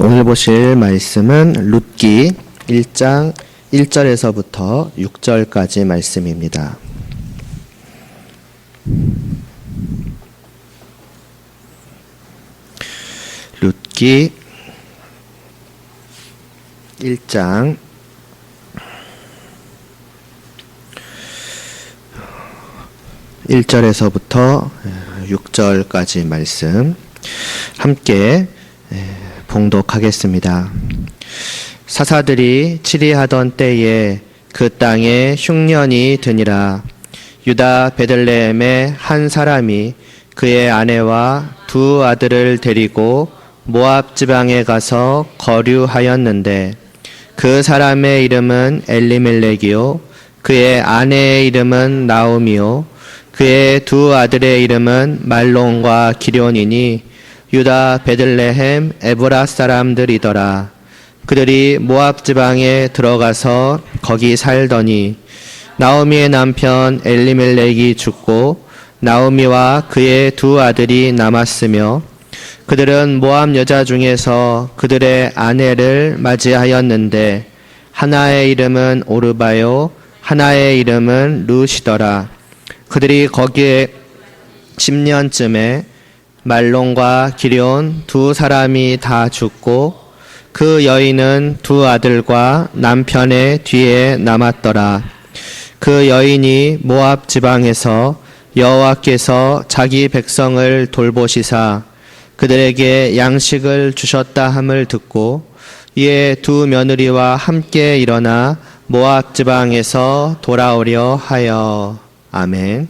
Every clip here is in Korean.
오늘 보실 말씀은 룻기 1장 1절에서부터 6절까지 말씀입니다. 룻기 1장 1절에서부터 6절까지 말씀 함께 봉독하겠습니다. 사사들이 치리하던 때에 그 땅에 흉년이 드니라. 유다 베들레헴의 한 사람이 그의 아내와 두 아들을 데리고 모압 지방에 가서 거류하였는데 그 사람의 이름은 엘리멜렉이요 그의 아내의 이름은 나오미요 그의 두 아들의 이름은 말론과 기럧이니 유다 베들레헴 에브라 사람들이더라. 그들이 모압 지방에 들어가서 거기 살더니 나오미의 남편 엘리멜렉이 죽고 나오미와 그의 두 아들이 남았으며 그들은 모압 여자 중에서 그들의 아내를 맞이하였는데 하나의 이름은 오르바요 하나의 이름은 룻이더라. 그들이 거기에 10년쯤에 말론과 기럧 두 사람이 다 죽고 그 여인은 두 아들과 남편의 뒤에 남았더라. 그 여인이 모압 지방에서 여호와께서 자기 백성을 돌보시사 그들에게 양식을 주셨다 함을 듣고 이에 두 며느리와 함께 일어나 모압 지방에서 돌아오려 하여. 아멘.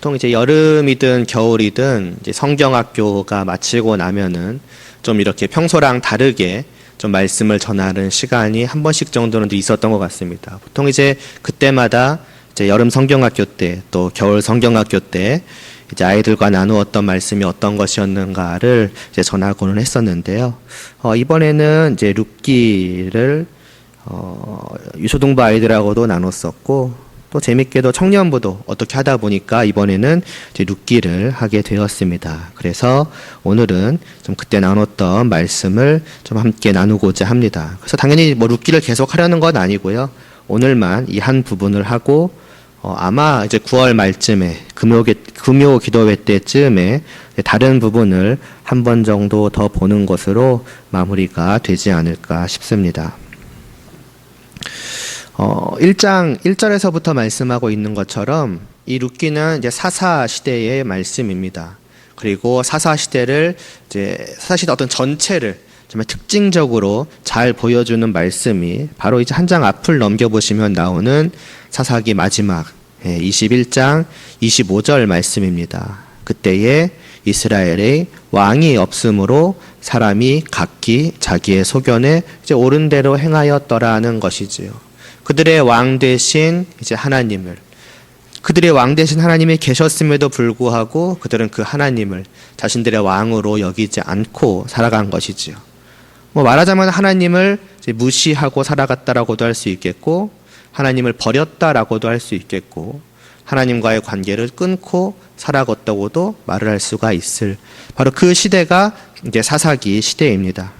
보통 이제 여름이든 겨울이든 이제 성경학교가 마치고 나면은 좀 이렇게 평소랑 다르게 좀 말씀을 전하는 시간이 한 번씩 정도는 있었던 것 같습니다. 보통 이제 그때마다 이제 여름 성경학교 때 또 겨울 성경학교 때 이제 아이들과 나누었던 말씀이 어떤 것이었는가를 이제 전하고는 했었는데요. 이번에는 이제 룻기를 유초등부 아이들하고도 나눴었고 또 재밌게도 청년부도 어떻게 하다 보니까 이번에는 이제 룻기를 하게 되었습니다. 그래서 오늘은 좀 그때 나눴던 말씀을 좀 함께 나누고자 합니다. 그래서 당연히 뭐 룻기를 계속 하려는 건 아니고요. 오늘만 이 한 부분을 하고 아마 이제 9월 말쯤에 금요 기도회 때쯤에 다른 부분을 한 번 정도 더 보는 것으로 마무리가 되지 않을까 싶습니다. 1장 1절에서부터 말씀하고 있는 것처럼 이 룻기는 이제 사사 시대의 말씀입니다. 그리고 사사 시대를 이제 사사 시대 어떤 전체를 정말 특징적으로 잘 보여주는 말씀이 바로 이제 한 장 앞을 넘겨보시면 나오는 사사기 마지막 21장 25절 말씀입니다. 그때에 이스라엘의 왕이 없으므로 사람이 각기 자기의 소견에 이제 옳은 대로 행하였더라는 것이지요. 그들의 왕 대신 이제 하나님을, 그들의 왕 대신 하나님이 계셨음에도 불구하고 그들은 그 하나님을 자신들의 왕으로 여기지 않고 살아간 것이지요. 뭐 말하자면 하나님을 이제 무시하고 살아갔다라고도 할 수 있겠고, 하나님을 버렸다라고도 할 수 있겠고, 하나님과의 관계를 끊고 살아갔다고도 말을 할 수가 있을 바로 그 시대가 이제 사사기 시대입니다.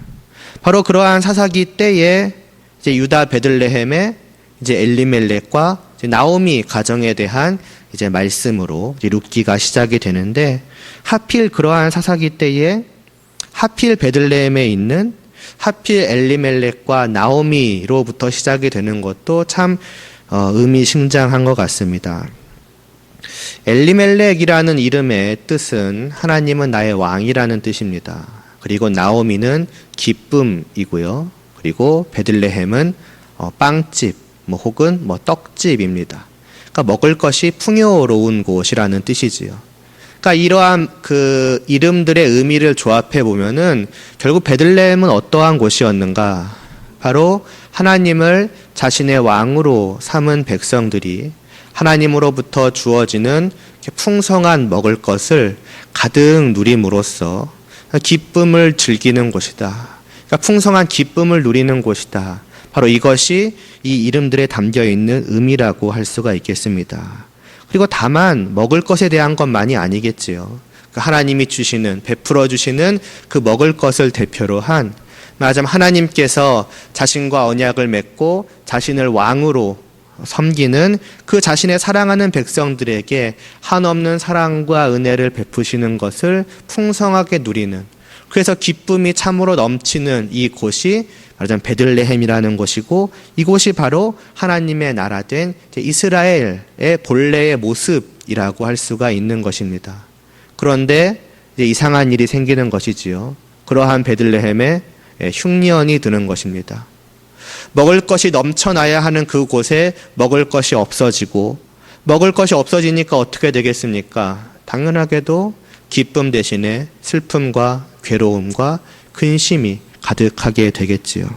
바로 그러한 사사기 때에 이제 유다 베들레헴의 이제 엘리멜렉과 이제 나오미 가정에 대한 이제 말씀으로 이제 룻기가 시작이 되는데 하필 그러한 사사기 때에 하필 베들레헴에 있는 하필 엘리멜렉과 나오미로부터 시작이 되는 것도 참 의미심장한 것 같습니다. 엘리멜렉이라는 이름의 뜻은 하나님은 나의 왕이라는 뜻입니다. 그리고 나오미는 기쁨이고요. 그리고 베들레헴은 빵집 혹은 떡집입니다. 그러니까 먹을 것이 풍요로운 곳이라는 뜻이지요. 그러니까 이러한 그 이름들의 의미를 조합해 보면은 결국 베들레헴은 어떠한 곳이었는가? 바로 하나님을 자신의 왕으로 삼은 백성들이 하나님으로부터 주어지는 풍성한 먹을 것을 가득 누림으로써 기쁨을 즐기는 곳이다. 그러니까 풍성한 기쁨을 누리는 곳이다. 바로 이것이 이 이름들에 담겨 있는 의미라고 할 수가 있겠습니다. 그리고 다만 먹을 것에 대한 것만이 아니겠지요. 그러니까 하나님이 주시는, 베풀어 주시는 그 먹을 것을 대표로 한, 말하자면 하나님께서 자신과 언약을 맺고 자신을 왕으로 섬기는 그 자신의 사랑하는 백성들에게 한없는 사랑과 은혜를 베푸시는 것을 풍성하게 누리는, 그래서 기쁨이 참으로 넘치는 이 곳이 말하자면 베들레헴이라는 곳이고, 이곳이 바로 하나님의 나라된 이스라엘의 본래의 모습이라고 할 수가 있는 것입니다. 그런데 이제 이상한 일이 생기는 것이지요. 그러한 베들레헴에 흉년이 드는 것입니다. 먹을 것이 넘쳐나야 하는 그곳에 먹을 것이 없어지고, 먹을 것이 없어지니까 어떻게 되겠습니까? 당연하게도 기쁨 대신에 슬픔과 괴로움과 근심이 가득하게 되겠지요.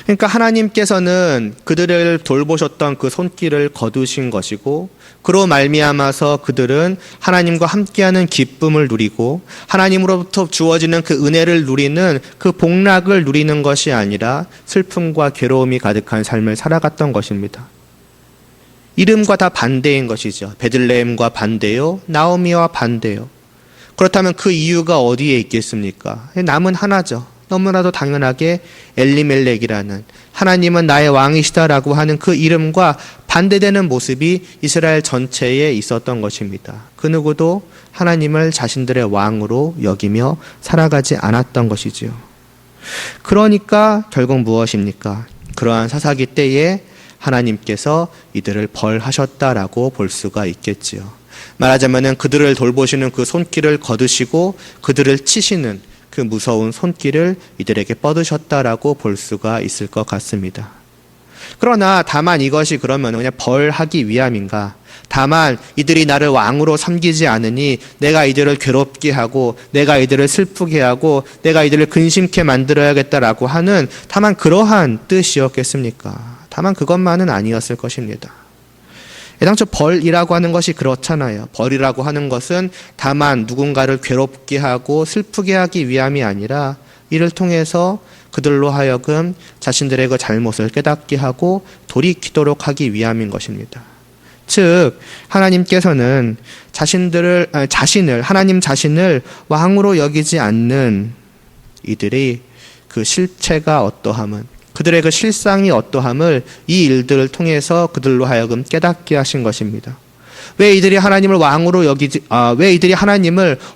그러니까 하나님께서는 그들을 돌보셨던 그 손길을 거두신 것이고, 그로 말미암아서 그들은 하나님과 함께하는 기쁨을 누리고 하나님으로부터 주어지는 그 은혜를 누리는 그 복락을 누리는 것이 아니라 슬픔과 괴로움이 가득한 삶을 살아갔던 것입니다. 이름과 다 반대인 것이죠. 베들레헴과 반대요, 나오미와 반대요. 그렇다면 그 이유가 어디에 있겠습니까? 남은 하나죠. 너무나도 당연하게 엘리멜렉이라는, 하나님은 나의 왕이시다라고 하는 그 이름과 반대되는 모습이 이스라엘 전체에 있었던 것입니다. 그 누구도 하나님을 자신들의 왕으로 여기며 살아가지 않았던 것이지요. 그러니까 결국 무엇입니까? 그러한 사사기 때에 하나님께서 이들을 벌하셨다라고 볼 수가 있겠지요. 말하자면 그들을 돌보시는 그 손길을 거두시고 그들을 치시는 그 무서운 손길을 이들에게 뻗으셨다라고 볼 수가 있을 것 같습니다. 그러나 다만 이것이 그러면 그냥 벌하기 위함인가? 다만 이들이 나를 왕으로 섬기지 않으니 내가 이들을 괴롭게 하고 내가 이들을 슬프게 하고 내가 이들을 근심케 만들어야겠다라고 하는 다만 그러한 뜻이었겠습니까? 다만 그것만은 아니었을 것입니다. 애당초 벌이라고 하는 것이 그렇잖아요. 벌이라고 하는 것은 다만 누군가를 괴롭게 하고 슬프게 하기 위함이 아니라 이를 통해서 그들로 하여금 자신들의 그 잘못을 깨닫게 하고 돌이키도록 하기 위함인 것입니다. 즉 하나님께서는 하나님 자신을 왕으로 여기지 않는 이들이 그 실체가 어떠함은, 그들의 그 실상이 어떠함을 이 일들을 통해서 그들로 하여금 깨닫게 하신 것입니다. 왜 이들이 하나님을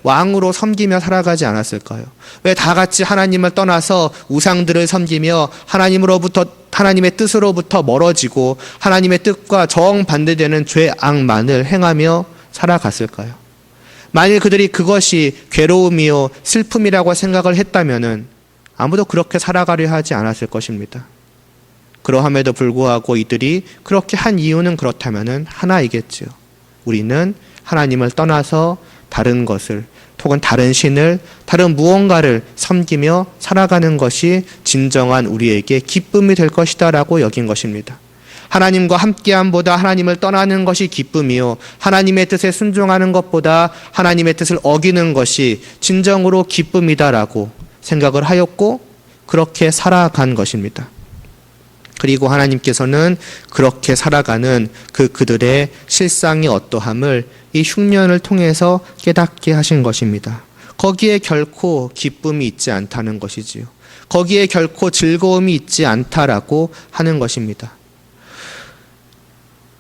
왕으로 섬기며 살아가지 않았을까요? 왜 다 같이 하나님을 떠나서 우상들을 섬기며 하나님의 뜻으로부터 멀어지고 하나님의 뜻과 정반대되는 죄악만을 행하며 살아갔을까요? 만일 그들이 그것이 괴로움이요 슬픔이라고 생각을 했다면은 아무도 그렇게 살아가려 하지 않았을 것입니다. 그러함에도 불구하고 이들이 그렇게 한 이유는 그렇다면은 하나이겠지요. 우리는 하나님을 떠나서 다른 것을, 혹은 다른 신을, 다른 무언가를 섬기며 살아가는 것이 진정한 우리에게 기쁨이 될 것이다라고 여긴 것입니다. 하나님과 함께함보다 하나님을 떠나는 것이 기쁨이요, 하나님의 뜻에 순종하는 것보다 하나님의 뜻을 어기는 것이 진정으로 기쁨이다라고 생각을 하였고 그렇게 살아간 것입니다. 그리고 하나님께서는 그렇게 살아가는 그들의 실상이 어떠함을 이 흉년을 통해서 깨닫게 하신 것입니다. 거기에 결코 기쁨이 있지 않다는 것이지요. 거기에 결코 즐거움이 있지 않다라고 하는 것입니다.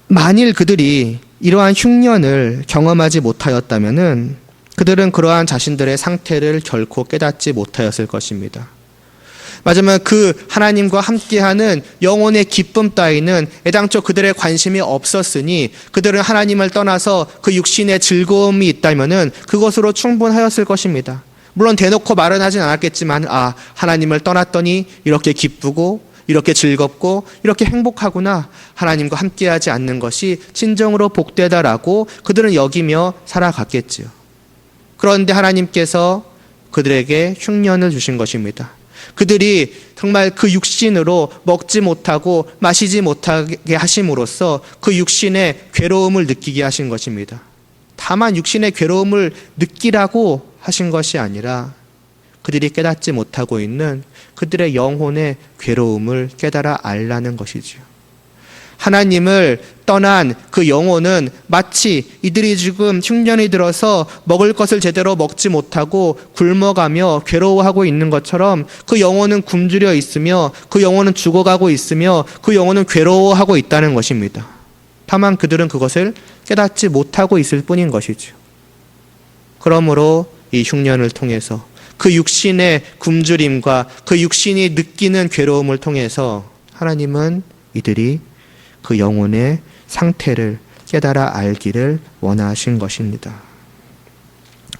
만일 그들이 이러한 흉년을 경험하지 못하였다면은 그들은 그러한 자신들의 상태를 결코 깨닫지 못하였을 것입니다. 맞으면 그 하나님과 함께하는 영혼의 기쁨 따위는 애당초 그들의 관심이 없었으니 그들은 하나님을 떠나서 그 육신의 즐거움이 있다면은 그것으로 충분하였을 것입니다. 물론 대놓고 말은 하진 않았겠지만 하나님을 떠났더니 이렇게 기쁘고 이렇게 즐겁고 이렇게 행복하구나, 하나님과 함께하지 않는 것이 진정으로 복되다라고 그들은 여기며 살아갔겠지요. 그런데 하나님께서 그들에게 흉년을 주신 것입니다. 그들이 정말 그 육신으로 먹지 못하고 마시지 못하게 하심으로써 그 육신의 괴로움을 느끼게 하신 것입니다. 다만 육신의 괴로움을 느끼라고 하신 것이 아니라 그들이 깨닫지 못하고 있는 그들의 영혼의 괴로움을 깨달아 알라는 것이지요. 하나님을 떠난 그 영혼은 마치 이들이 지금 흉년이 들어서 먹을 것을 제대로 먹지 못하고 굶어가며 괴로워하고 있는 것처럼 그 영혼은 굶주려 있으며 그 영혼은 죽어가고 있으며 그 영혼은 괴로워하고 있다는 것입니다. 다만 그들은 그것을 깨닫지 못하고 있을 뿐인 것이죠. 그러므로 이 흉년을 통해서 그 육신의 굶주림과 그 육신이 느끼는 괴로움을 통해서 하나님은 이들이 그 영혼의 상태를 깨달아 알기를 원하신 것입니다.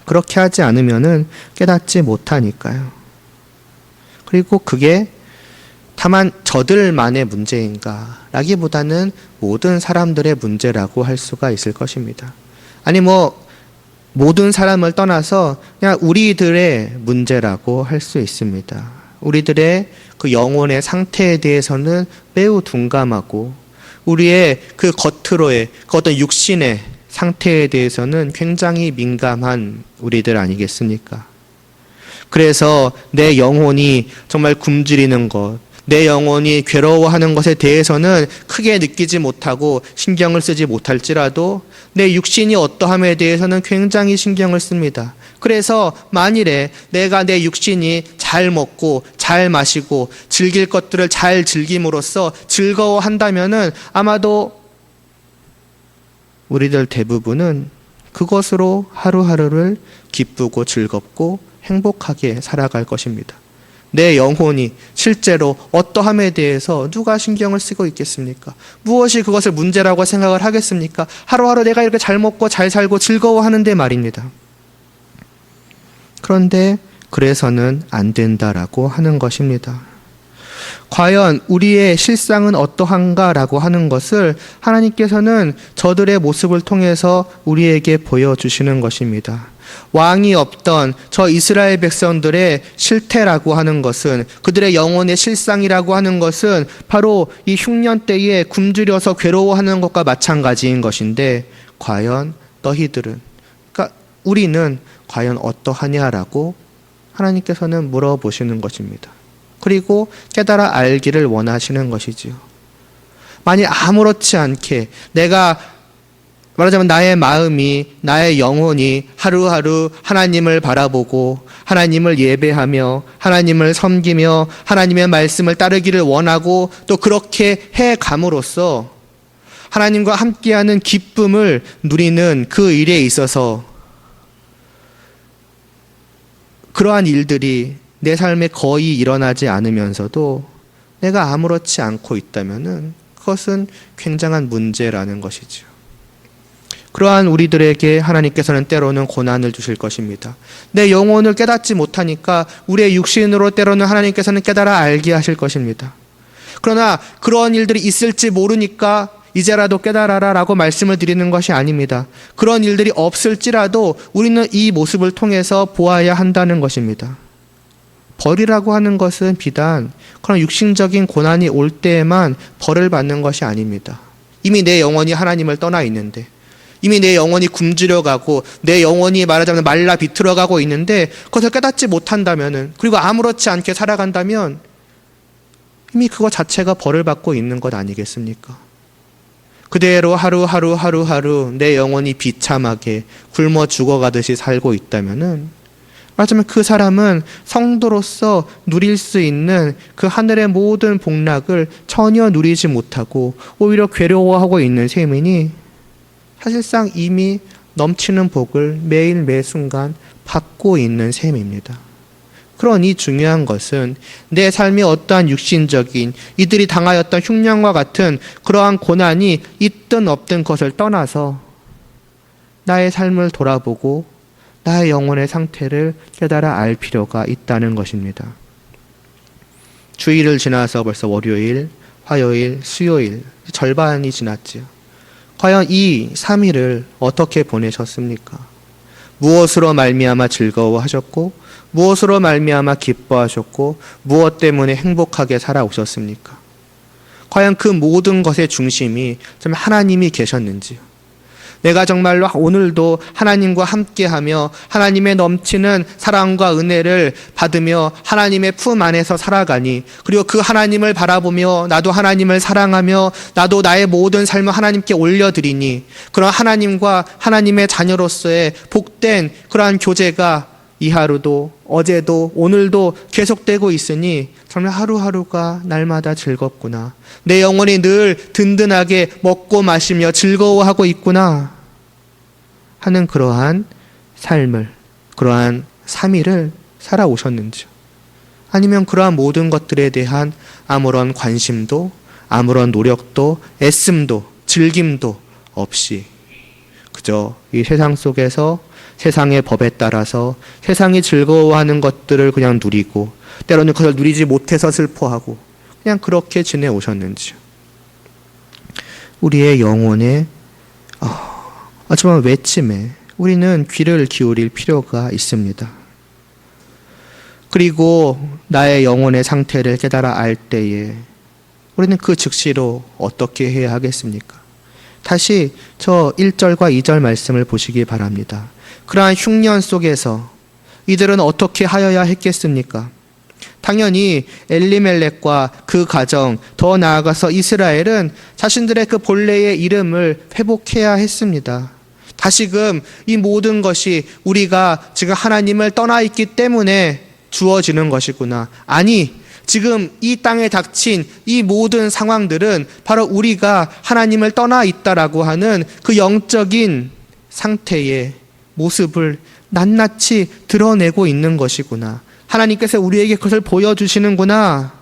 그렇게 하지 않으면은 깨닫지 못하니까요. 그리고 그게 다만 저들만의 문제인가 라기보다는 모든 사람들의 문제라고 할 수가 있을 것입니다. 아니 모든 사람을 떠나서 그냥 우리들의 문제라고 할 수 있습니다. 우리들의 그 영혼의 상태에 대해서는 매우 둔감하고 우리의 그 겉으로의 그 어떤 육신의 상태에 대해서는 굉장히 민감한 우리들 아니겠습니까? 그래서 내 영혼이 정말 굶주리는 것, 내 영혼이 괴로워하는 것에 대해서는 크게 느끼지 못하고 신경을 쓰지 못할지라도 내 육신이 어떠함에 대해서는 굉장히 신경을 씁니다. 그래서 만일에 내가 내 육신이 잘 먹고 잘 마시고 즐길 것들을 잘 즐김으로써 즐거워한다면은 아마도 우리들 대부분은 그것으로 하루하루를 기쁘고 즐겁고 행복하게 살아갈 것입니다. 내 영혼이 실제로 어떠함에 대해서 누가 신경을 쓰고 있겠습니까? 무엇이 그것을 문제라고 생각을 하겠습니까? 하루하루 내가 이렇게 잘 먹고 잘 살고 즐거워하는데 말입니다. 그런데 그래서는 안 된다라고 하는 것입니다. 과연 우리의 실상은 어떠한가라고 하는 것을 하나님께서는 저들의 모습을 통해서 우리에게 보여주시는 것입니다. 왕이 없던 저 이스라엘 백성들의 실태라고 하는 것은, 그들의 영혼의 실상이라고 하는 것은 바로 이 흉년 때에 굶주려서 괴로워하는 것과 마찬가지인 것인데, 과연 너희들은, 그러니까 우리는 과연 어떠하냐라고 하나님께서는 물어보시는 것입니다. 그리고 깨달아 알기를 원하시는 것이지요. 만일 아무렇지 않게 내가 말하자면 나의 마음이, 나의 영혼이 하루하루 하나님을 바라보고 하나님을 예배하며 하나님을 섬기며 하나님의 말씀을 따르기를 원하고 또 그렇게 해감으로써 하나님과 함께하는 기쁨을 누리는 그 일에 있어서 그러한 일들이 내 삶에 거의 일어나지 않으면서도 내가 아무렇지 않고 있다면은 그것은 굉장한 문제라는 것이죠. 그러한 우리들에게 하나님께서는 때로는 고난을 주실 것입니다. 내 영혼을 깨닫지 못하니까 우리의 육신으로 때로는 하나님께서는 깨달아 알게 하실 것입니다. 그러나 그러한 일들이 있을지 모르니까 이제라도 깨달아라 라고 말씀을 드리는 것이 아닙니다. 그런 일들이 없을지라도 우리는 이 모습을 통해서 보아야 한다는 것입니다. 벌이라고 하는 것은 비단 그런 육신적인 고난이 올 때에만 벌을 받는 것이 아닙니다. 이미 내 영혼이 하나님을 떠나 있는데, 이미 내 영혼이 굶주려가고 내 영혼이 말하자면 말라 비틀어가고 있는데 그것을 깨닫지 못한다면은, 그리고 아무렇지 않게 살아간다면 이미 그것 자체가 벌을 받고 있는 것 아니겠습니까? 그대로 하루하루 내 영혼이 비참하게 굶어 죽어가듯이 살고 있다면은 말하자면 그 사람은 성도로서 누릴 수 있는 그 하늘의 모든 복락을 전혀 누리지 못하고 오히려 괴로워하고 있는 셈이니 사실상 이미 넘치는 복을 매일 매순간 받고 있는 셈입니다. 그러니 중요한 것은 내 삶의 어떠한 육신적인 이들이 당하였던 흉년과 같은 그러한 고난이 있든 없든 것을 떠나서 나의 삶을 돌아보고 나의 영혼의 상태를 깨달아 알 필요가 있다는 것입니다. 주일을 지나서 벌써 월요일, 화요일, 수요일 절반이 지났지요. 과연 이 3일을 어떻게 보내셨습니까? 무엇으로 말미암아 즐거워하셨고 무엇으로 말미암아 기뻐하셨고 무엇 때문에 행복하게 살아오셨습니까? 과연 그 모든 것의 중심이 좀 하나님이 계셨는지요? 내가 정말로 오늘도 하나님과 함께하며 하나님의 넘치는 사랑과 은혜를 받으며 하나님의 품 안에서 살아가니, 그리고 그 하나님을 바라보며 나도 하나님을 사랑하며 나도 나의 모든 삶을 하나님께 올려드리니, 그런 하나님과 하나님의 자녀로서의 복된 그러한 교제가 이 하루도 어제도 오늘도 계속되고 있으니 정말 하루하루가 날마다 즐겁구나. 내 영혼이 늘 든든하게 먹고 마시며 즐거워하고 있구나 하는 그러한 삶을, 그러한 3일을 살아오셨는지요? 아니면 그러한 모든 것들에 대한 아무런 관심도, 아무런 노력도, 애씀도, 즐김도 없이 그저 이 세상 속에서 세상의 법에 따라서 세상이 즐거워하는 것들을 그냥 누리고, 때로는 그걸 누리지 못해서 슬퍼하고, 그냥 그렇게 지내오셨는지요? 우리의 영혼의 정말 외침에 우리는 귀를 기울일 필요가 있습니다. 그리고 나의 영혼의 상태를 깨달아 알 때에 우리는 그 즉시로 어떻게 해야 하겠습니까? 다시 저 1절과 2절 말씀을 보시기 바랍니다. 그러한 흉년 속에서 이들은 어떻게 하여야 했겠습니까? 당연히 엘리멜렉과 그 가정, 더 나아가서 이스라엘은 자신들의 그 본래의 이름을 회복해야 했습니다. 다시금 이 모든 것이 우리가 지금 하나님을 떠나 있기 때문에 주어지는 것이구나. 아니, 지금 이 땅에 닥친 이 모든 상황들은 바로 우리가 하나님을 떠나 있다라고 하는 그 영적인 상태의 모습을 낱낱이 드러내고 있는 것이구나. 하나님께서 우리에게 그것을 보여주시는구나.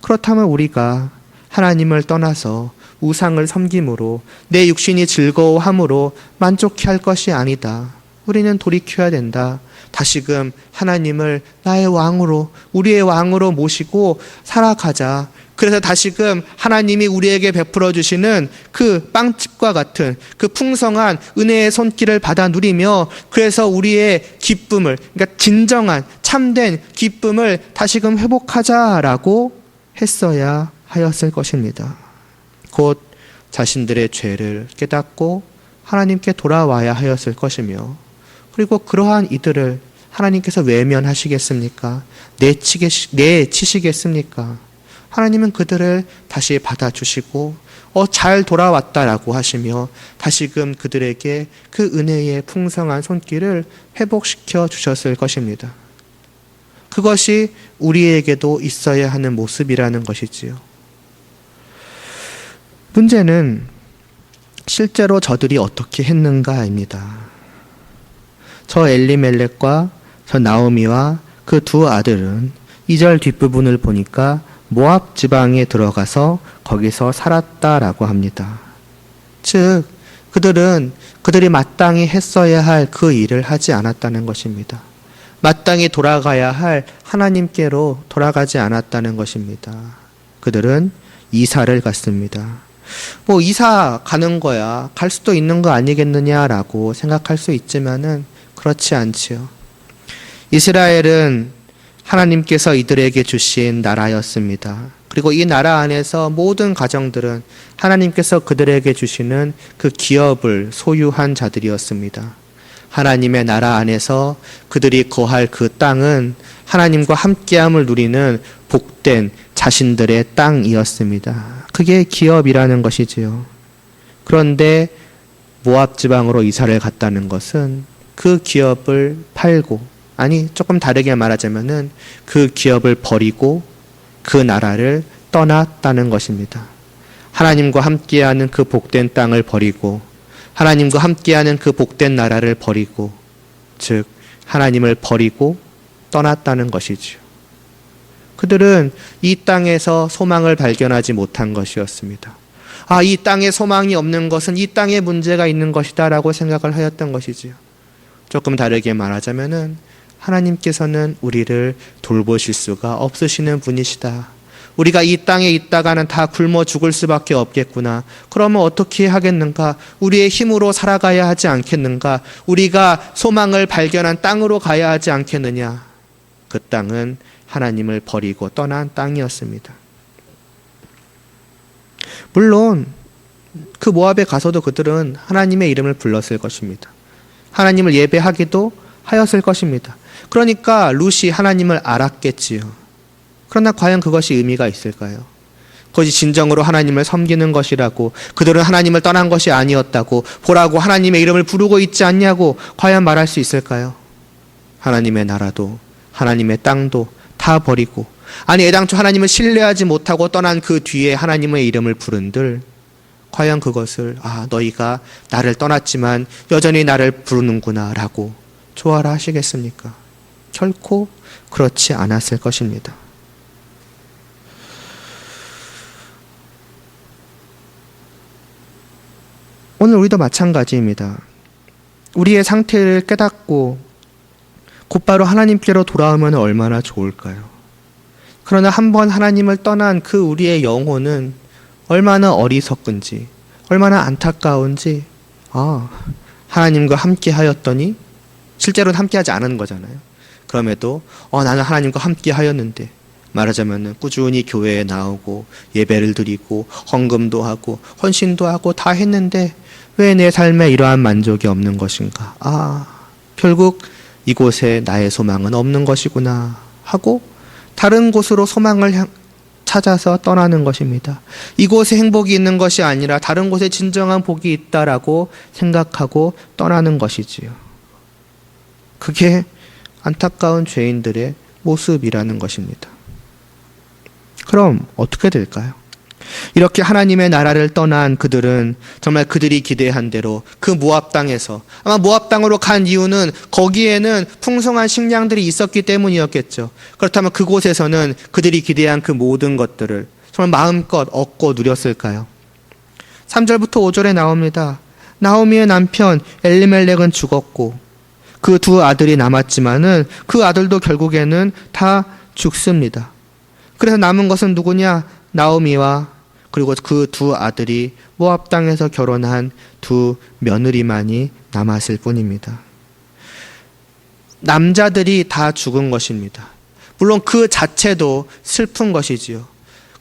그렇다면 우리가 하나님을 떠나서 우상을 섬김으로 내 육신이 즐거워함으로 만족해 할 것이 아니다. 우리는 돌이켜야 된다. 다시금 하나님을 나의 왕으로, 우리의 왕으로 모시고 살아가자. 그래서 다시금 하나님이 우리에게 베풀어 주시는 그 빵집과 같은 그 풍성한 은혜의 손길을 받아 누리며, 그래서 우리의 기쁨을, 그러니까 진정한 참된 기쁨을 다시금 회복하자라고 했어야 하였을 것입니다. 곧 자신들의 죄를 깨닫고 하나님께 돌아와야 하였을 것이며, 그리고 그러한 이들을 하나님께서 외면하시겠습니까? 내치시겠습니까? 하나님은 그들을 다시 받아주시고 잘 돌아왔다라고 하시며 다시금 그들에게 그 은혜의 풍성한 손길을 회복시켜 주셨을 것입니다. 그것이 우리에게도 있어야 하는 모습이라는 것이지요. 문제는 실제로 저들이 어떻게 했는가입니다. 저 엘리멜렉과 저 나오미와 그 두 아들은 2절 뒷부분을 보니까 모압 지방에 들어가서 거기서 살았다라고 합니다. 즉 그들이 마땅히 했어야 할 그 일을 하지 않았다는 것입니다. 마땅히 돌아가야 할 하나님께로 돌아가지 않았다는 것입니다. 그들은 이사를 갔습니다. 이사 가는 거야 갈 수도 있는 거 아니겠느냐라고 생각할 수 있지만은 그렇지 않지요. 이스라엘은 하나님께서 이들에게 주신 나라였습니다. 그리고 이 나라 안에서 모든 가정들은 하나님께서 그들에게 주시는 그 기업을 소유한 자들이었습니다. 하나님의 나라 안에서 그들이 거할 그 땅은 하나님과 함께함을 누리는 복된 자신들의 땅이었습니다. 그게 기업이라는 것이지요. 그런데 모압 지방으로 이사를 갔다는 것은 그 기업을 팔고, 아니 조금 다르게 말하자면은 그 기업을 버리고 그 나라를 떠났다는 것입니다. 하나님과 함께하는 그 복된 땅을 버리고 하나님과 함께하는 그 복된 나라를 버리고, 즉 하나님을 버리고 떠났다는 것이지요. 그들은 이 땅에서 소망을 발견하지 못한 것이었습니다. 이 땅에 소망이 없는 것은 이 땅에 문제가 있는 것이다 라고 생각을 하였던 것이지요. 조금 다르게 말하자면은 하나님께서는 우리를 돌보실 수가 없으시는 분이시다. 우리가 이 땅에 있다가는 다 굶어 죽을 수밖에 없겠구나. 그러면 어떻게 하겠는가? 우리의 힘으로 살아가야 하지 않겠는가? 우리가 소망을 발견한 땅으로 가야 하지 않겠느냐? 그 땅은 하나님을 버리고 떠난 땅이었습니다. 물론 그 모압에 가서도 그들은 하나님의 이름을 불렀을 것입니다. 하나님을 예배하기도 하였을 것입니다. 그러니까 룻이 하나님을 알았겠지요. 그러나 과연 그것이 의미가 있을까요? 그것이 진정으로 하나님을 섬기는 것이라고, 그들은 하나님을 떠난 것이 아니었다고, 보라고 하나님의 이름을 부르고 있지 않냐고 과연 말할 수 있을까요? 하나님의 나라도 하나님의 땅도 다 버리고, 아니 애당초 하나님을 신뢰하지 못하고 떠난 그 뒤에 하나님의 이름을 부른들 과연 그것을 너희가 나를 떠났지만 여전히 나를 부르는구나 라고 좋아라 하시겠습니까? 결코 그렇지 않았을 것입니다. 오늘 우리도 마찬가지입니다. 우리의 상태를 깨닫고 곧바로 하나님께로 돌아오면 얼마나 좋을까요? 그러나 한번 하나님을 떠난 그 우리의 영혼은 얼마나 어리석은지, 얼마나 안타까운지, 하나님과 함께 하였더니, 실제로는 함께 하지 않은 거잖아요. 그럼에도, 나는 하나님과 함께 하였는데, 말하자면 꾸준히 교회에 나오고, 예배를 드리고, 헌금도 하고, 헌신도 하고 다 했는데, 왜 내 삶에 이러한 만족이 없는 것인가? 결국 이곳에 나의 소망은 없는 것이구나 하고, 다른 곳으로 소망을 찾아서 떠나는 것입니다. 이곳에 행복이 있는 것이 아니라 다른 곳에 진정한 복이 있다라고 생각하고 떠나는 것이지요. 그게 안타까운 죄인들의 모습이라는 것입니다. 그럼 어떻게 될까요? 이렇게 하나님의 나라를 떠난 그들은 정말 그들이 기대한 대로 그 모압 땅에서, 아마 모압 땅으로 간 이유는 거기에는 풍성한 식량들이 있었기 때문이었겠죠. 그렇다면 그곳에서는 그들이 기대한 그 모든 것들을 정말 마음껏 얻고 누렸을까요? 3절부터 5절에 나옵니다. 나오미의 남편 엘리멜렉은 죽었고 그 두 아들이 남았지만은 그 아들도 결국에는 다 죽습니다. 그래서 남은 것은 누구냐? 나오미와 그리고 그 두 아들이 모압 땅에서 결혼한 두 며느리만이 남았을 뿐입니다. 남자들이 다 죽은 것입니다. 물론 그 자체도 슬픈 것이지요.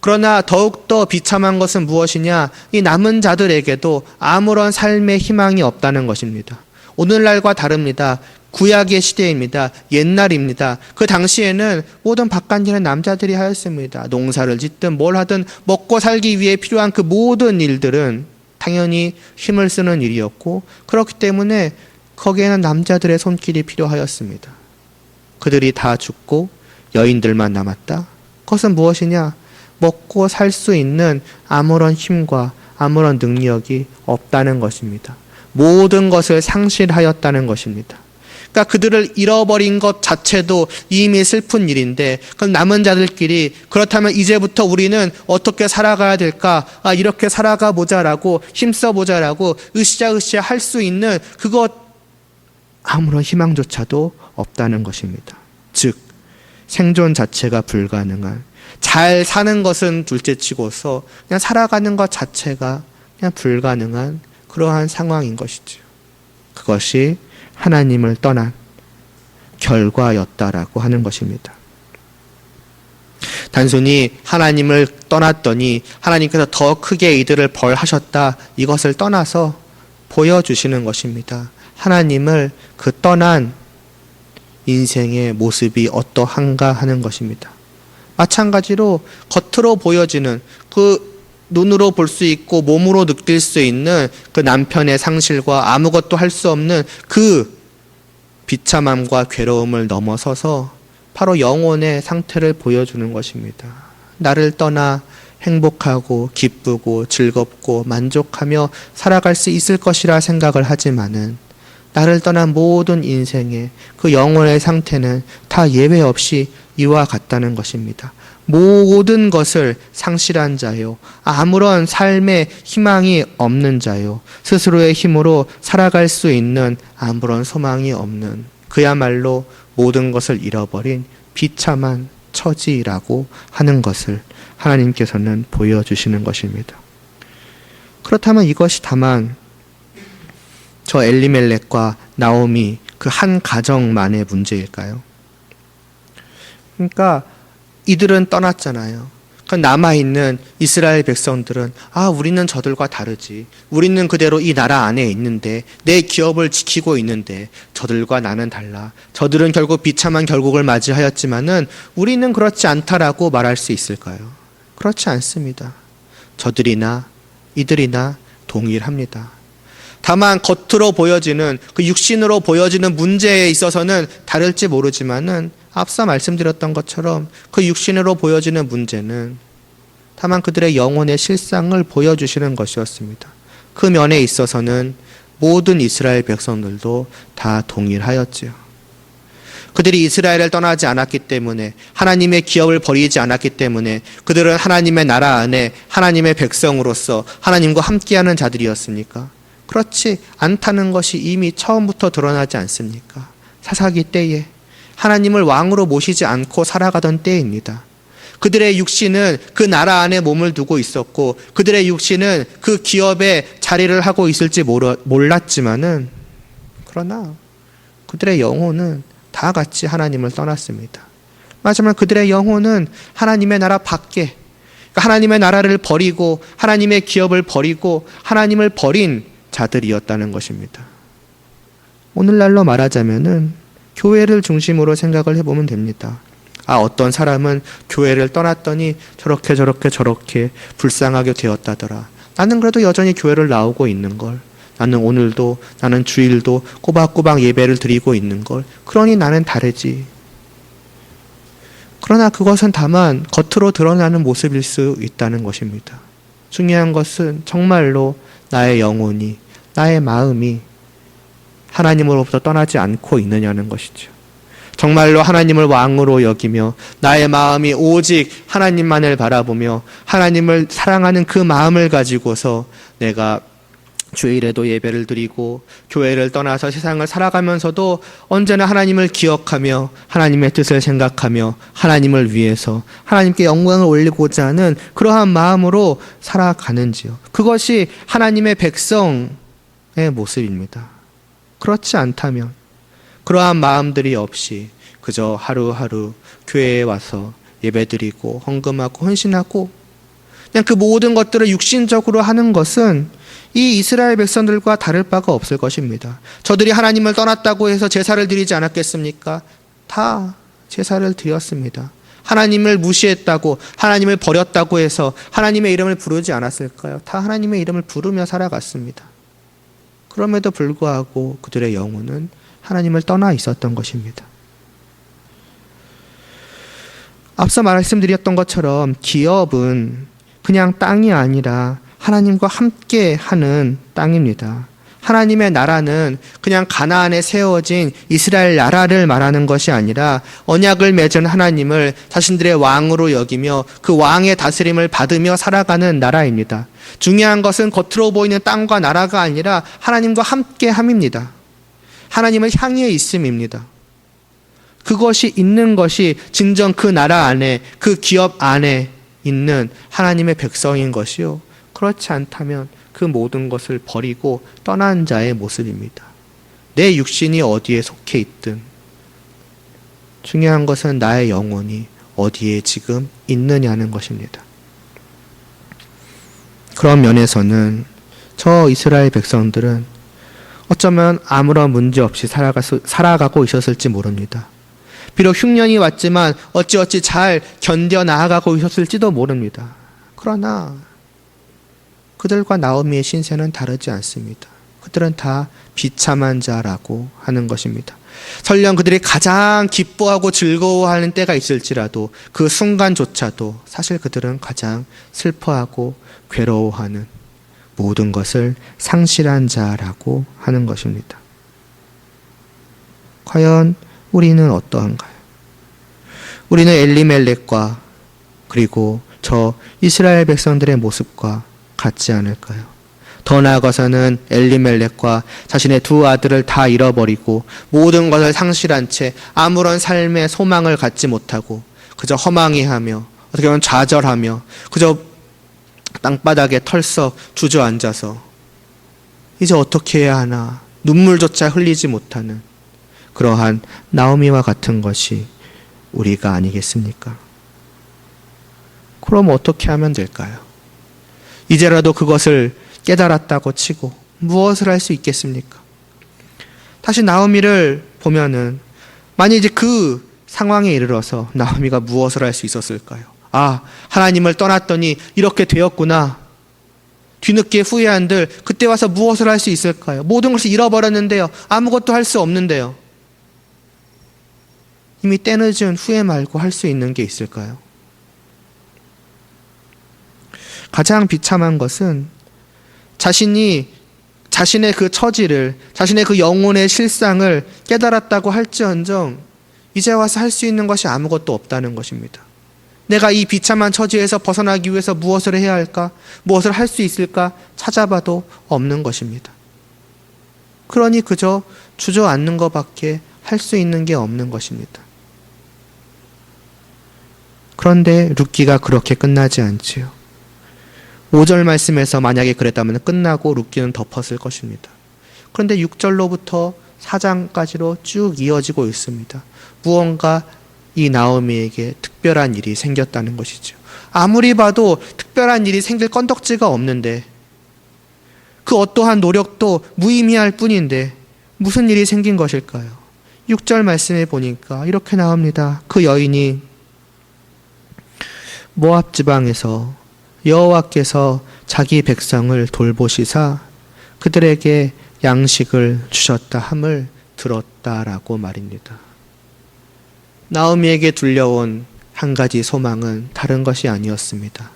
그러나 더욱더 비참한 것은 무엇이냐? 이 남은 자들에게도 아무런 삶의 희망이 없다는 것입니다. 오늘날과 다릅니다. 구약의 시대입니다. 옛날입니다. 그 당시에는 모든 바깥일은 남자들이 하였습니다. 농사를 짓든 뭘 하든 먹고 살기 위해 필요한 그 모든 일들은 당연히 힘을 쓰는 일이었고, 그렇기 때문에 거기에는 남자들의 손길이 필요하였습니다. 그들이 다 죽고 여인들만 남았다. 그것은 무엇이냐? 먹고 살 수 있는 아무런 힘과 아무런 능력이 없다는 것입니다. 모든 것을 상실하였다는 것입니다. 그러니까 그들을 잃어버린 것 자체도 이미 슬픈 일인데, 그럼 남은 자들끼리 그렇다면 이제부터 우리는 어떻게 살아가야 될까? 이렇게 살아가 보자라고, 힘써 보자라고 으쌰으쌰 할 수 있는 그것 아무런 희망조차도 없다는 것입니다. 즉 생존 자체가 불가능한, 잘 사는 것은 둘째치고서 그냥 살아가는 것 자체가 그냥 불가능한 그러한 상황인 것이죠. 그것이 하나님을 떠난 결과였다라고 하는 것입니다. 단순히 하나님을 떠났더니 하나님께서 더 크게 이들을 벌하셨다, 이것을 떠나서 보여주시는 것입니다. 하나님을 그 떠난 인생의 모습이 어떠한가 하는 것입니다. 마찬가지로 겉으로 보여지는, 그 눈으로 볼 수 있고 몸으로 느낄 수 있는 그 남편의 상실과 아무것도 할 수 없는 그 비참함과 괴로움을 넘어서서 바로 영혼의 상태를 보여주는 것입니다. 나를 떠나 행복하고 기쁘고 즐겁고 만족하며 살아갈 수 있을 것이라 생각을 하지만은, 나를 떠난 모든 인생의 그 영혼의 상태는 다 예외 없이 이와 같다는 것입니다. 모든 것을 상실한 자요, 아무런 삶의 희망이 없는 자요, 스스로의 힘으로 살아갈 수 있는 아무런 소망이 없는, 그야말로 모든 것을 잃어버린 비참한 처지라고 하는 것을 하나님께서는 보여주시는 것입니다. 그렇다면 이것이 다만 저 엘리멜렉과 나오미 그 한 가정만의 문제일까요? 그러니까 이들은 떠났잖아요. 남아있는 이스라엘 백성들은 우리는 저들과 다르지. 우리는 그대로 이 나라 안에 있는데 내 기업을 지키고 있는데 저들과 나는 달라. 저들은 결국 비참한 결국을 맞이하였지만은 우리는 그렇지 않다라고 말할 수 있을까요? 그렇지 않습니다. 저들이나 이들이나 동일합니다. 다만 겉으로 보여지는 그 육신으로 보여지는 문제에 있어서는 다를지 모르지만은 앞서 말씀드렸던 것처럼 그 육신으로 보여지는 문제는 다만 그들의 영혼의 실상을 보여주시는 것이었습니다. 그 면에 있어서는 모든 이스라엘 백성들도 다 동일하였지요. 그들이 이스라엘을 떠나지 않았기 때문에, 하나님의 기업을 버리지 않았기 때문에 그들은 하나님의 나라 안에 하나님의 백성으로서 하나님과 함께하는 자들이었습니까? 그렇지 않다는 것이 이미 처음부터 드러나지 않습니까? 사사기 때에 하나님을 왕으로 모시지 않고 살아가던 때입니다. 그들의 육신은 그 나라 안에 몸을 두고 있었고 그들의 육신은 그 기업에 자리를 하고 있을지 몰랐지만은 그러나 그들의 영혼은 다 같이 하나님을 떠났습니다. 하지만 그들의 영혼은 하나님의 나라 밖에, 하나님의 나라를 버리고 하나님의 기업을 버리고 하나님을 버린 자들이었다는 것입니다. 오늘날로 말하자면은 교회를 중심으로 생각을 해보면 됩니다. 어떤 사람은 교회를 떠났더니 저렇게 불쌍하게 되었다더라. 나는 그래도 여전히 교회를 나오고 있는 걸. 나는 오늘도, 나는 주일도 꼬박꼬박 예배를 드리고 있는 걸. 그러니 나는 다르지. 그러나 그것은 다만 겉으로 드러나는 모습일 수 있다는 것입니다. 중요한 것은 정말로 나의 영혼이, 나의 마음이 하나님으로부터 떠나지 않고 있느냐는 것이죠. 정말로 하나님을 왕으로 여기며 나의 마음이 오직 하나님만을 바라보며 하나님을 사랑하는 그 마음을 가지고서 내가 주일에도 예배를 드리고 교회를 떠나서 세상을 살아가면서도 언제나 하나님을 기억하며 하나님의 뜻을 생각하며 하나님을 위해서 하나님께 영광을 올리고자 하는 그러한 마음으로 살아가는지요. 그것이 하나님의 백성의 모습입니다. 그렇지 않다면 그러한 마음들이 없이 그저 하루하루 교회에 와서 예배드리고 헌금하고 헌신하고 그냥 그 모든 것들을 육신적으로 하는 것은 이 이스라엘 백성들과 다를 바가 없을 것입니다. 저들이 하나님을 떠났다고 해서 제사를 드리지 않았겠습니까? 다 제사를 드렸습니다. 하나님을 무시했다고, 하나님을 버렸다고 해서 하나님의 이름을 부르지 않았을까요? 다 하나님의 이름을 부르며 살아갔습니다. 그럼에도 불구하고 그들의 영혼은 하나님을 떠나 있었던 것입니다. 앞서 말씀드렸던 것처럼 기업은 그냥 땅이 아니라 하나님과 함께 하는 땅입니다. 하나님의 나라는 그냥 가나안에 세워진 이스라엘 나라를 말하는 것이 아니라 언약을 맺은 하나님을 자신들의 왕으로 여기며 그 왕의 다스림을 받으며 살아가는 나라입니다. 중요한 것은 겉으로 보이는 땅과 나라가 아니라 하나님과 함께 함입니다. 하나님을 향해 있음입니다. 그것이 있는 것이 진정 그 나라 안에, 그 기업 안에 있는 하나님의 백성인 것이요. 그렇지 않다면 그 모든 것을 버리고 떠난 자의 모습입니다. 내 육신이 어디에 속해 있든 중요한 것은 나의 영혼이 어디에 지금 있느냐는 것입니다. 그런 면에서는 저 이스라엘 백성들은 어쩌면 아무런 문제 없이 살아가고 있었을지 모릅니다. 비록 흉년이 왔지만 어찌어찌 잘 견뎌 나아가고 있었을지도 모릅니다. 그러나 그들과 나오미의 신세는 다르지 않습니다. 그들은 다 비참한 자라고 하는 것입니다. 설령 그들이 가장 기뻐하고 즐거워하는 때가 있을지라도 그 순간조차도 사실 그들은 가장 슬퍼하고 괴로워하는 모든 것을 상실한 자라고 하는 것입니다. 과연 우리는 어떠한가요? 우리는 엘리멜렉과 그리고 저 이스라엘 백성들의 모습과 같지 않을까요? 더 나아가서는 엘리멜렉과 자신의 두 아들을 다 잃어버리고 모든 것을 상실한 채 아무런 삶의 소망을 갖지 못하고 그저 허망해하며 어떻게 보면 좌절하며 그저 땅바닥에 털썩 주저앉아서 이제 어떻게 해야 하나 눈물조차 흘리지 못하는 그러한 나오미와 같은 것이 우리가 아니겠습니까? 그럼 어떻게 하면 될까요? 이제라도 그것을 깨달았다고 치고 무엇을 할 수 있겠습니까? 다시 나오미를 보면은 만약 이제 그 상황에 이르러서 나오미가 무엇을 할 수 있었을까요? 아, 하나님을 떠났더니 이렇게 되었구나. 뒤늦게 후회한들 그때 와서 무엇을 할 수 있을까요? 모든 것을 잃어버렸는데요. 아무것도 할 수 없는데요. 이미 때늦은 후회 말고 할 수 있는 게 있을까요? 가장 비참한 것은 자신의 그 처지를, 자신의 그 영혼의 실상을 깨달았다고 할지언정 이제 와서 할 수 있는 것이 아무것도 없다는 것입니다. 내가 이 비참한 처지에서 벗어나기 위해서 무엇을 해야 할까? 무엇을 할 수 있을까? 찾아봐도 없는 것입니다. 그러니 그저 주저앉는 것밖에 할 수 있는 게 없는 것입니다. 그런데 룻기가 그렇게 끝나지 않지요. 5절 말씀에서 만약에 그랬다면 끝나고 룻기는 덮었을 것입니다. 그런데 6절로부터 4장까지로 쭉 이어지고 있습니다. 무언가 이 나오미에게 특별한 일이 생겼다는 것이죠. 아무리 봐도 특별한 일이 생길 건덕지가 없는데, 그 어떠한 노력도 무의미할 뿐인데 무슨 일이 생긴 것일까요? 6절 말씀에 보니까 이렇게 나옵니다. 그 여인이 모압 지방에서 여호와께서 자기 백성을 돌보시사 그들에게 양식을 주셨다 함을 들었다라고 말입니다. 나오미에게 들려온 한 가지 소망은 다른 것이 아니었습니다.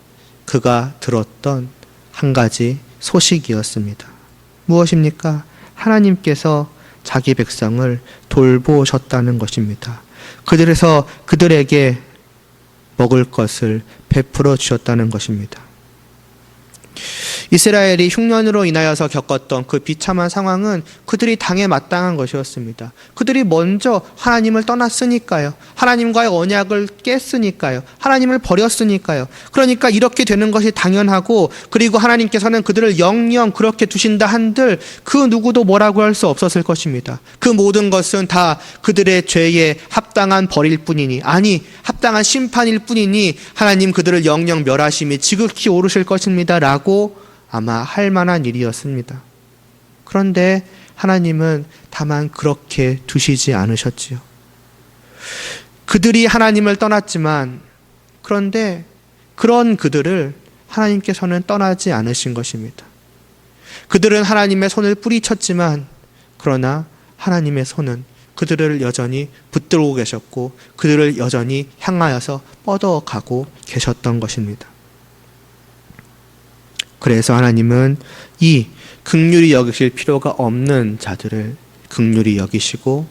그가 들었던 한 가지 소식이었습니다. 무엇입니까? 하나님께서 자기 백성을 돌보셨다는 것입니다. 그들에게 먹을 것을 베풀어 주셨다는 것입니다. 이스라엘이 흉년으로 인하여서 겪었던 그 비참한 상황은 그들이 당해 마땅한 것이었습니다. 그들이 먼저 하나님을 떠났으니까요. 하나님과의 언약을 깼으니까요. 하나님을 버렸으니까요. 그러니까 이렇게 되는 것이 당연하고, 그리고 하나님께서는 그들을 영영 그렇게 두신다 한들 그 누구도 뭐라고 할 수 없었을 것입니다. 그 모든 것은 다 그들의 죄에 합당한 벌일 뿐이니, 아니 합당한 심판일 뿐이니 하나님 그들을 영영 멸하심이 지극히 오르실 것입니다 라고 아마 할 만한 일이었습니다. 그런데 하나님은 다만 그렇게 두시지 않으셨지요. 그들이 하나님을 떠났지만, 그런데 그런 그들을 하나님께서는 떠나지 않으신 것입니다. 그들은 하나님의 손을 뿌리쳤지만, 그러나 하나님의 손은 그들을 여전히 붙들고 계셨고 그들을 여전히 향하여서 뻗어가고 계셨던 것입니다. 그래서 하나님은 이 긍휼히 여기실 필요가 없는 자들을 긍휼히 여기시고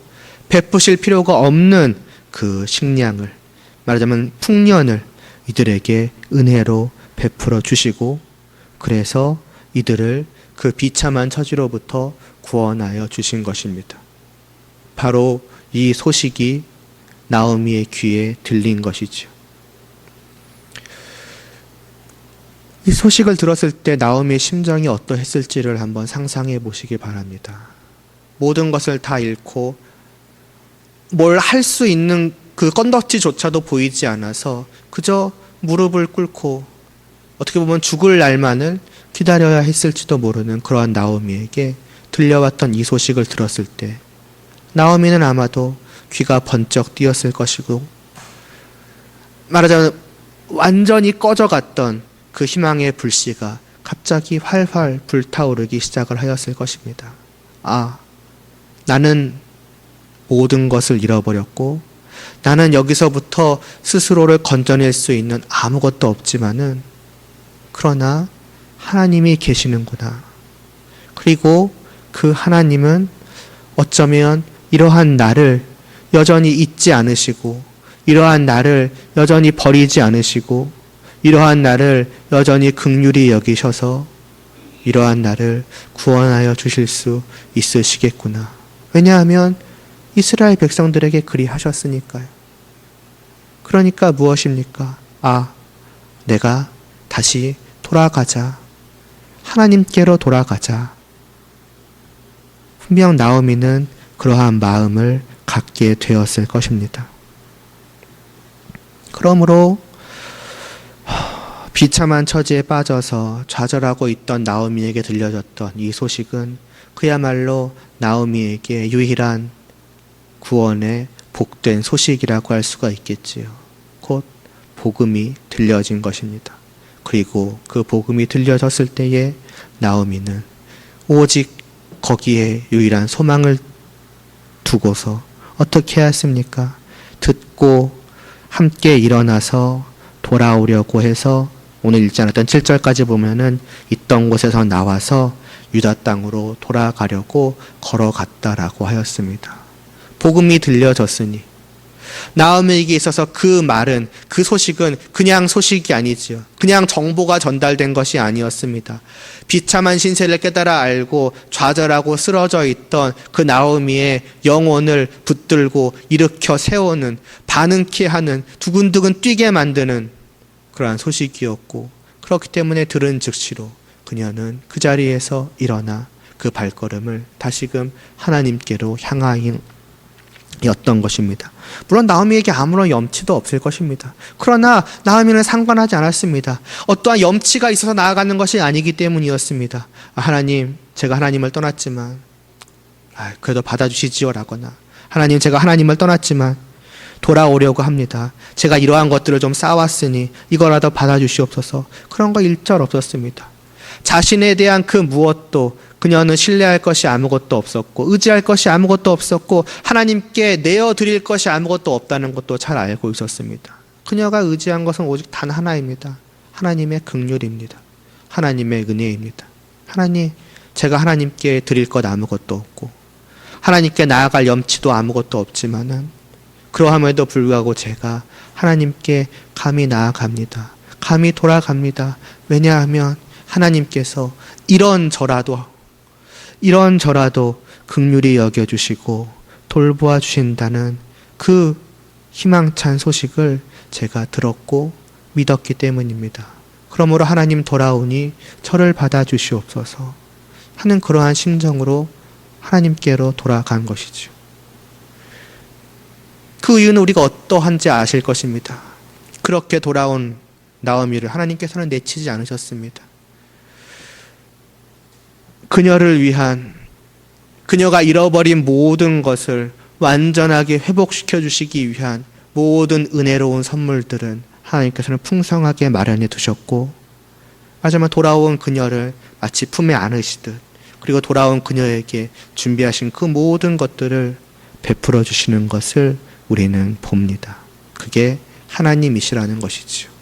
베푸실 필요가 없는 그 식량을, 말하자면 풍년을 이들에게 은혜로 베풀어 주시고, 그래서 이들을 그 비참한 처지로부터 구원하여 주신 것입니다. 바로 이 소식이 나오미의 귀에 들린 것이죠. 이 소식을 들었을 때 나오미의 심정이 어떠했을지를 한번 상상해 보시기 바랍니다. 모든 것을 다 잃고 뭘 할 수 있는 그 건덕지조차도 보이지 않아서 그저 무릎을 꿇고 어떻게 보면 죽을 날만을 기다려야 했을지도 모르는 그러한 나오미에게 들려왔던 이 소식을 들었을 때 나오미는 아마도 귀가 번쩍 뜨였을 것이고, 말하자면 완전히 꺼져갔던 그 희망의 불씨가 갑자기 활활 불타오르기 시작을 하였을 것입니다. 아, 나는 모든 것을 잃어버렸고 나는 여기서부터 스스로를 건져낼 수 있는 아무것도 없지만은, 그러나 하나님이 계시는구나. 그리고 그 하나님은 어쩌면 이러한 나를 여전히 잊지 않으시고, 이러한 나를 여전히 버리지 않으시고, 이러한 나를 여전히 긍휼히 여기셔서 이러한 나를 구원하여 주실 수 있으시겠구나. 왜냐하면 이스라엘 백성들에게 그리 하셨으니까요. 그러니까 무엇입니까? 아, 내가 다시 돌아가자. 하나님께로 돌아가자. 분명 나오미는 그러한 마음을 갖게 되었을 것입니다. 그러므로 비참한 처지에 빠져서 좌절하고 있던 나오미에게 들려졌던 이 소식은 그야말로 나오미에게 유일한 구원의 복된 소식이라고 할 수가 있겠지요. 곧 복음이 들려진 것입니다. 그리고 그 복음이 들려졌을 때에 나오미는 오직 거기에 유일한 소망을 두고서 어떻게 하였습니까? 듣고 함께 일어나서 돌아오려고 해서 오늘 읽지 않았던 7절까지 보면은 있던 곳에서 나와서 유다 땅으로 돌아가려고 걸어갔다라고 하였습니다. 복음이 들려졌으니 나오미에게 있어서 그 말은, 그 소식은 그냥 소식이 아니지요. 그냥 정보가 전달된 것이 아니었습니다. 비참한 신세를 깨달아 알고 좌절하고 쓰러져 있던 그 나오미의 영혼을 붙들고 일으켜 세우는, 반응케 하는, 두근두근 뛰게 만드는 그러한 소식이었고, 그렇기 때문에 들은 즉시로 그녀는 그 자리에서 일어나 그 발걸음을 다시금 하나님께로 향하였던 것입니다. 물론 나오미에게 아무런 염치도 없을 것입니다. 그러나 나오미는 상관하지 않았습니다. 어떠한 염치가 있어서 나아가는 것이 아니기 때문이었습니다. 하나님, 제가 하나님을 떠났지만 그래도 받아주시지요 라거나, 하나님, 제가 하나님을 떠났지만 돌아오려고 합니다. 제가 이러한 것들을 좀 쌓아왔으니 이거라도 받아주시옵소서. 그런 거 일절 없었습니다. 자신에 대한 그 무엇도 그녀는 신뢰할 것이 아무것도 없었고, 의지할 것이 아무것도 없었고, 하나님께 내어드릴 것이 아무것도 없다는 것도 잘 알고 있었습니다. 그녀가 의지한 것은 오직 단 하나입니다. 하나님의 긍휼입니다. 하나님의 은혜입니다. 하나님, 제가 하나님께 드릴 것 아무것도 없고 하나님께 나아갈 염치도 아무것도 없지만은 그러함에도 불구하고 제가 하나님께 감히 나아갑니다. 감히 돌아갑니다. 왜냐하면 하나님께서 이런저라도 긍휼히 여겨주시고 돌보아 주신다는 그 희망찬 소식을 제가 들었고 믿었기 때문입니다. 그러므로 하나님 돌아오니 저를 받아주시옵소서 하는 그러한 심정으로 하나님께로 돌아간 것이죠. 그 이유는 우리가 어떠한지 아실 것입니다. 그렇게 돌아온 나오미를 하나님께서는 내치지 않으셨습니다. 그녀를 위한, 그녀가 잃어버린 모든 것을 완전하게 회복시켜 주시기 위한 모든 은혜로운 선물들은 하나님께서는 풍성하게 마련해 두셨고, 하지만 돌아온 그녀를 마치 품에 안으시듯, 그리고 돌아온 그녀에게 준비하신 그 모든 것들을 베풀어 주시는 것을 우리는 봅니다. 그게 하나님이시라는 것이지요.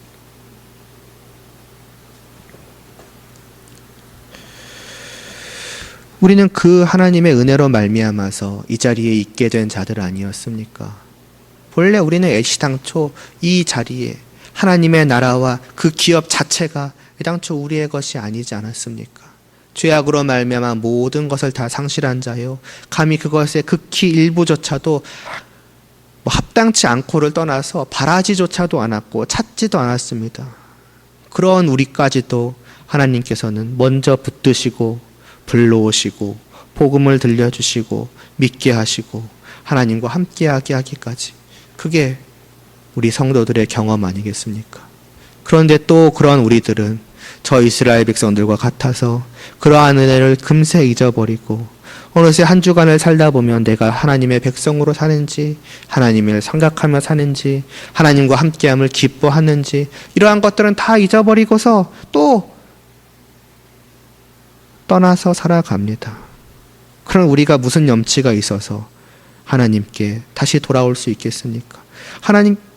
우리는 그 하나님의 은혜로 말미암아서 이 자리에 있게 된 자들 아니었습니까? 본래 우리는 애시당초 이 자리에 하나님의 나라와 그 기업 자체가 애당초 우리의 것이 아니지 않았습니까? 죄악으로 말미암아 모든 것을 다 상실한 자요, 감히 그것의 극히 일부조차도 합당치 않고를 떠나서 바라지조차도 않았고 찾지도 않았습니다. 그런 우리까지도 하나님께서는 먼저 붙드시고 불러오시고 복음을 들려주시고 믿게 하시고 하나님과 함께하게 하기까지, 그게 우리 성도들의 경험 아니겠습니까? 그런데 또 그런 우리들은 저 이스라엘 백성들과 같아서 그러한 은혜를 금세 잊어버리고 어느새 한 주간을 살다 보면 내가 하나님의 백성으로 사는지, 하나님을 생각하며 사는지, 하나님과 함께함을 기뻐하는지, 이러한 것들은 다 잊어버리고서 또 떠나서 살아갑니다. 그럼 우리가 무슨 염치가 있어서 하나님께 다시 돌아올 수 있겠습니까?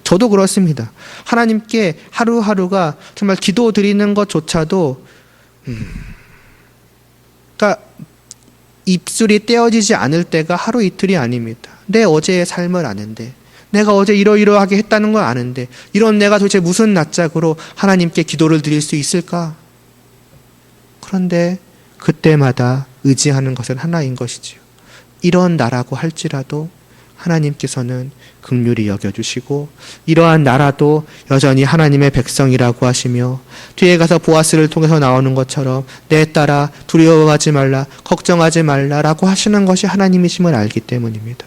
저도 그렇습니다. 하나님께 하루하루가 정말 기도 드리는 것조차도 그러니까 입술이 떼어지지 않을 때가 하루 이틀이 아닙니다. 내 어제의 삶을 아는데, 내가 어제 이러이러하게 했다는 걸 아는데, 이런 내가 도대체 무슨 낯짝으로 하나님께 기도를 드릴 수 있을까? 그런데 그때마다 의지하는 것은 하나인 것이지요. 이런 나라고 할지라도 하나님께서는 긍휼히 여겨주시고, 이러한 나라도 여전히 하나님의 백성이라고 하시며, 뒤에 가서 보아스를 통해서 나오는 것처럼 내 딸아 두려워하지 말라, 걱정하지 말라라고 하시는 것이 하나님이심을 알기 때문입니다.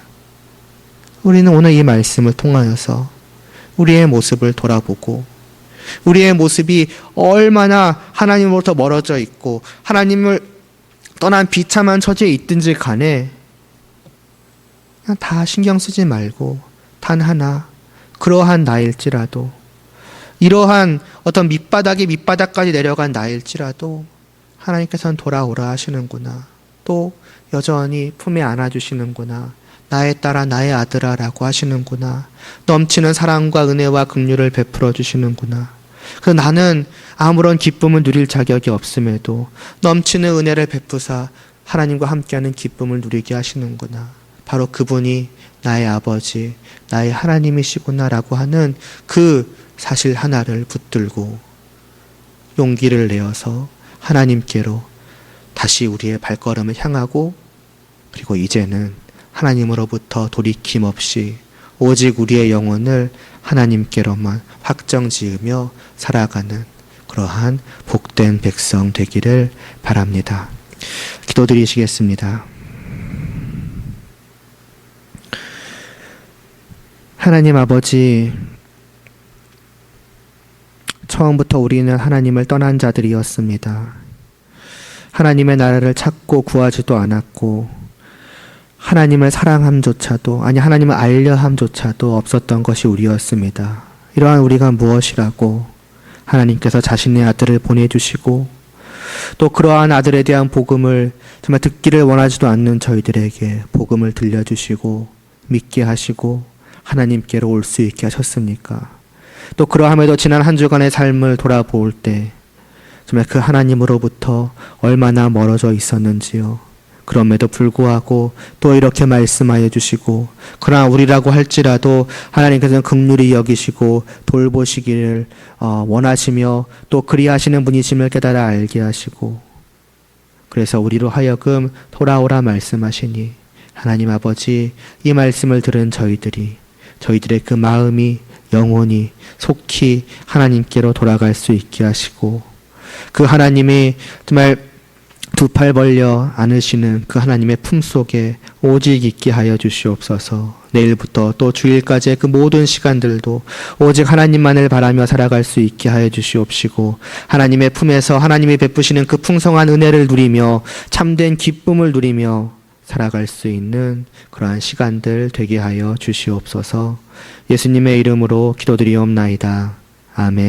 우리는 오늘 이 말씀을 통하여서 우리의 모습을 돌아보고 우리의 모습이 얼마나 하나님으로부터 멀어져 있고 하나님을 떠난 비참한 처지에 있든지 간에 그냥 다 신경 쓰지 말고 단 하나 그러한 나일지라도 이러한 어떤 밑바닥이 밑바닥까지 내려간 나일지라도 하나님께서는 돌아오라 하시는구나. 또 여전히 품에 안아주시는구나. 나의 딸아 나의 아들아 라고 하시는구나. 넘치는 사랑과 은혜와 긍휼을 베풀어 주시는구나. 그래서 나는 아무런 기쁨을 누릴 자격이 없음에도 넘치는 은혜를 베푸사 하나님과 함께하는 기쁨을 누리게 하시는구나. 바로 그분이 나의 아버지, 나의 하나님이시구나라고 하는 그 사실 하나를 붙들고 용기를 내어서 하나님께로 다시 우리의 발걸음을 향하고 그리고 이제는 하나님으로부터 돌이킴 없이 오직 우리의 영혼을 하나님께로만 확정지으며 살아가는 그러한 복된 백성 되기를 바랍니다. 기도드리시겠습니다. 하나님 아버지, 처음부터 우리는 하나님을 떠난 자들이었습니다. 하나님의 나라를 찾고 구하지도 않았고 하나님을 사랑함조차도 하나님을 알려함조차도 없었던 것이 우리였습니다. 이러한 우리가 무엇이라고 하나님께서 자신의 아들을 보내주시고 또 그러한 아들에 대한 복음을 정말 듣기를 원하지도 않는 저희들에게 복음을 들려주시고 믿게 하시고 하나님께로 올 수 있게 하셨습니까? 또 그러함에도 지난 한 주간의 삶을 돌아볼 때 정말 그 하나님으로부터 얼마나 멀어져 있었는지요. 그럼에도 불구하고 또 이렇게 말씀하여 주시고 그러나 우리라고 할지라도 하나님께서는 긍휼히 여기시고 돌보시기를 원하시며 또 그리하시는 분이심을 깨달아 알게 하시고 그래서 우리로 하여금 돌아오라 말씀하시니 하나님 아버지 이 말씀을 들은 저희들의 그 마음이 영혼이 속히 하나님께로 돌아갈 수 있게 하시고 그 하나님이 정말 두 팔 벌려 안으시는 그 하나님의 품속에 오직 있게 하여 주시옵소서. 내일부터 또 주일까지의 그 모든 시간들도 오직 하나님만을 바라며 살아갈 수 있게 하여 주시옵시고 하나님의 품에서 하나님이 베푸시는 그 풍성한 은혜를 누리며 참된 기쁨을 누리며 살아갈 수 있는 그러한 시간들 되게 하여 주시옵소서. 예수님의 이름으로 기도드리옵나이다. 아멘.